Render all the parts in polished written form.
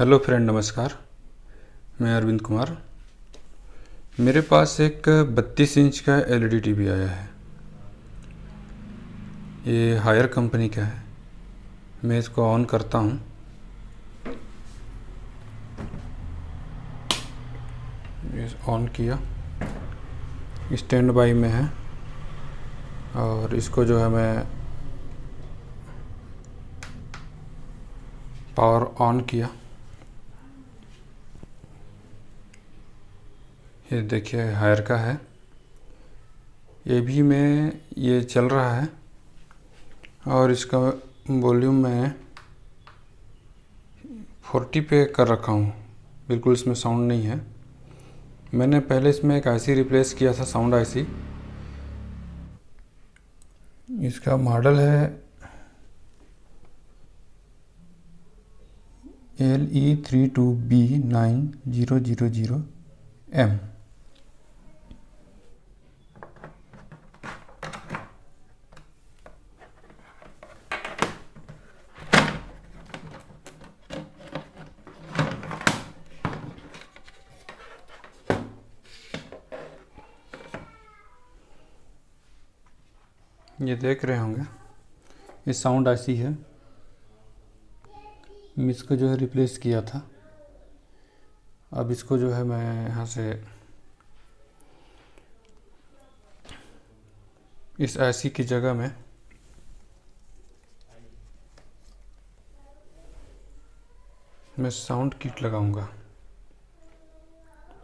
Hello friend, नमस्कार। मैं अरविंद कुमार। मेरे पास एक 32 इंच का एलईडी टीवी आया है। ये हायर कंपनी का है। मैं इसको ऑन करता हूँ। ये ऑन किया, स्टैंड बाई में है और इसको जो है मैं पावर ऑन किया। ये देखिए हायर का है। ये भी में ये चल रहा है और इसका वॉल्यूम मैं 40 पे कर रखा हूँ। बिल्कुल इसमें साउंड नहीं है। मैंने पहले इसमें एक आईसी रिप्लेस किया था, साउंड आईसी। इसका मॉडल है LE32B9000M। ये देख रहे होंगे, ये साउंड आईसी है। मैं इसको जो है रिप्लेस किया था। अब इसको जो है मैं यहाँ से इस आईसी की जगह में मैं साउंड किट लगाऊंगा।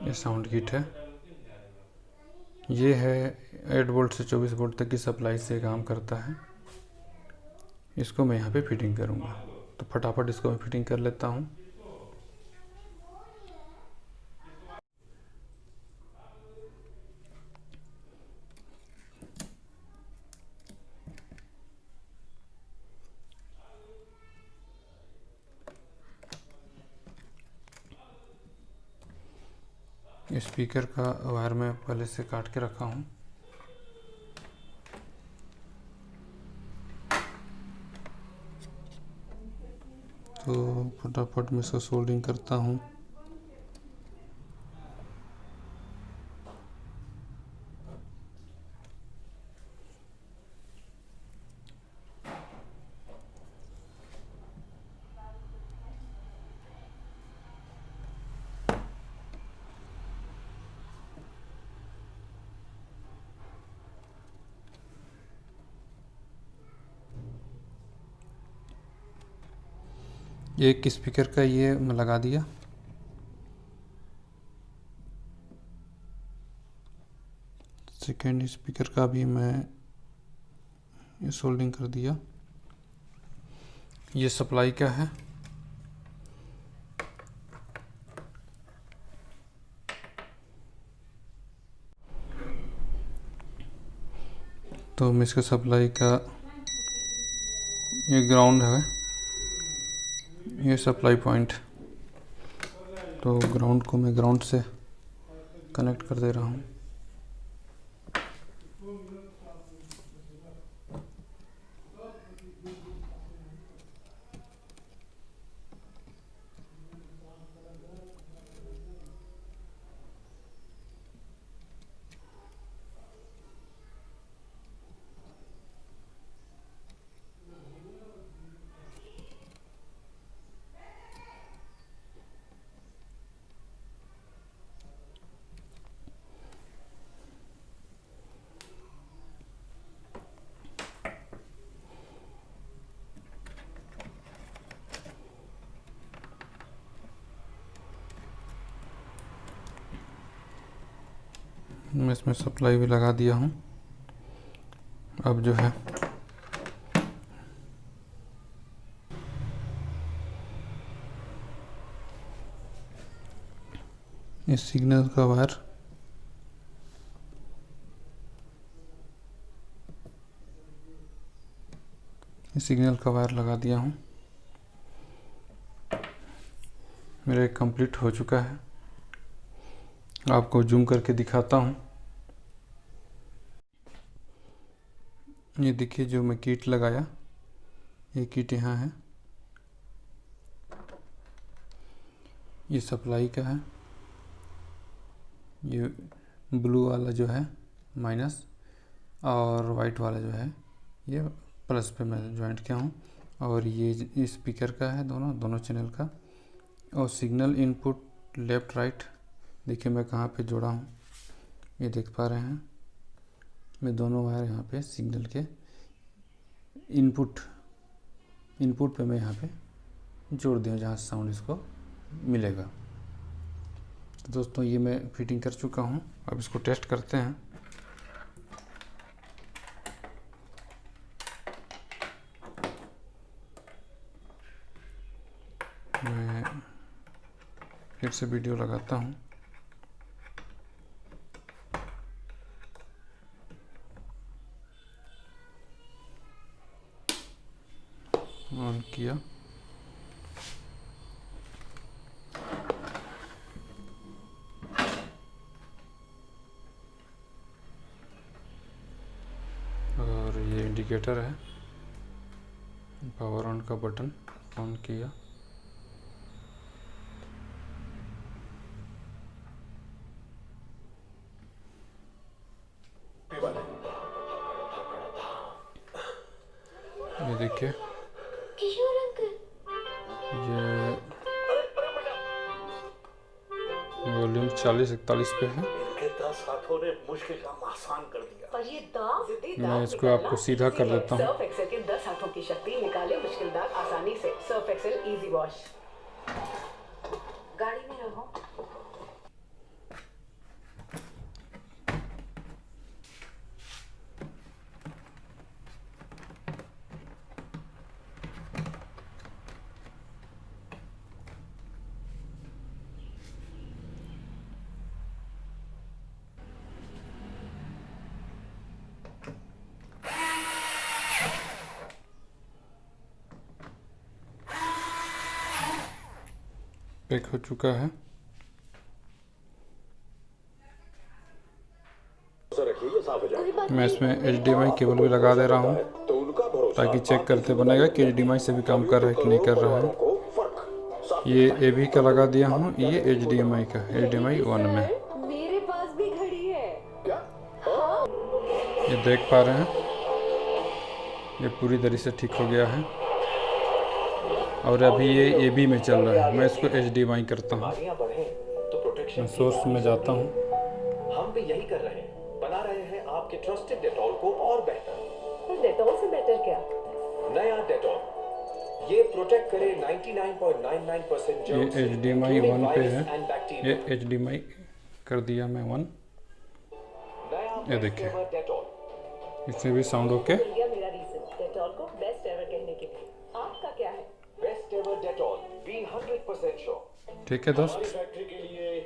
ये साउंड किट है। ये है 8 वोल्ट से 24 वोल्ट तक की सप्लाई से काम करता है। इसको मैं यहाँ पे फिटिंग करूँगा, तो फटाफट इसको मैं फिटिंग कर लेता हूँ। स्पीकर का वायर मैं पहले से काट के रखा हूँ। तो फटाफट मैं इसको सोल्डिंग करता हूँ। एक स्पीकर का ये मैं लगा दिया। सेकेंड स्पीकर का भी मैं ये सोल्डिंग कर दिया। ये सप्लाई का है। तो मैं इसका सप्लाई का ये ग्राउंड है, ये सप्लाई पॉइंट। तो ग्राउंड को मैं ग्राउंड से कनेक्ट कर दे रहा हूँ। मैं इसमें सप्लाई भी लगा दिया हूँ। अब जो है इस सिग्नल का वायर लगा दिया हूँ। मेरा कंप्लीट हो चुका है। आपको जूम करके दिखाता हूँ। ये देखिए, जो मैं किट लगाया, ये किट यहाँ है। ये सप्लाई का है, ये ब्लू वाला जो है माइनस और वाइट वाला जो है ये प्लस पे मैं ज्वाइंट किया हूँ। और ये स्पीकर का है, दोनों चैनल का। और सिग्नल इनपुट लेफ़्ट राइट देखिए मैं कहाँ पे जोड़ा हूँ, ये देख पा रहे हैं। मैं दोनों वायर यहाँ पे सिग्नल के इनपुट पे मैं यहाँ पे जोड़ दिया जहाँ साउंड इसको मिलेगा। तो दोस्तों ये मैं फिटिंग कर चुका हूँ, अब इसको टेस्ट करते हैं। मैं फिर से वीडियो लगाता हूँ। ऑन किया, और ये इंडिकेटर है, पावर ऑन का बटन ऑन किया। ये देखिए ये वॉल्यूम 40-41 पे है। मुश्किल काम आसान कर दिया। पर ये दाग मैं इसको आपको सीधा कर देता हूँ। सर्फ एक्सेल के 10 हाथों की शक्ति निकाले मुश्किल दाग आसानी से। Surf Excel easy wash. गाड़ी में रहो। पैक हो चुका है। मैं इसमें HDMI केबल भी लगा दे रहा हूँ ताकि चेक करते बनेगा कि HDMI से भी काम कर रहा है कि नहीं कर रहा है। ये AV का लगा दिया हूँ, ये HDMI का, HDMI 1 में। मेरे पास भी घड़ी है। ये देख पा रहे हैं, ये पूरी तरह से ठीक हो गया है। और अभी ये AV में चल रहा है। मैं इसको HDMI करता हूँ। मैं सोर्स में जाता हूँ। हम भी यही कर रहे हैं, बना रहे हैं आपके ट्रस्टेड डेटॉल को और बेहतर। पर डेटॉल से बेटर क्या? नया डेटॉल, ये प्रोटेक्ट करे 99.99% ये जर्म्स से, HDMI 1 पे है। and bacteria। ये HDMI कर दिया मैं 1। नया ये देखिए, फ्लेवर डेटॉल। इसमें भी साउंड ओके। मिल गया मेरा रीजन डेटॉल को बेस्ट एवर कहने के लिए। आपका क्या है? Best ever Dettol, be 100% sure. ठीक है दोस्त। फैक्ट्री के लिए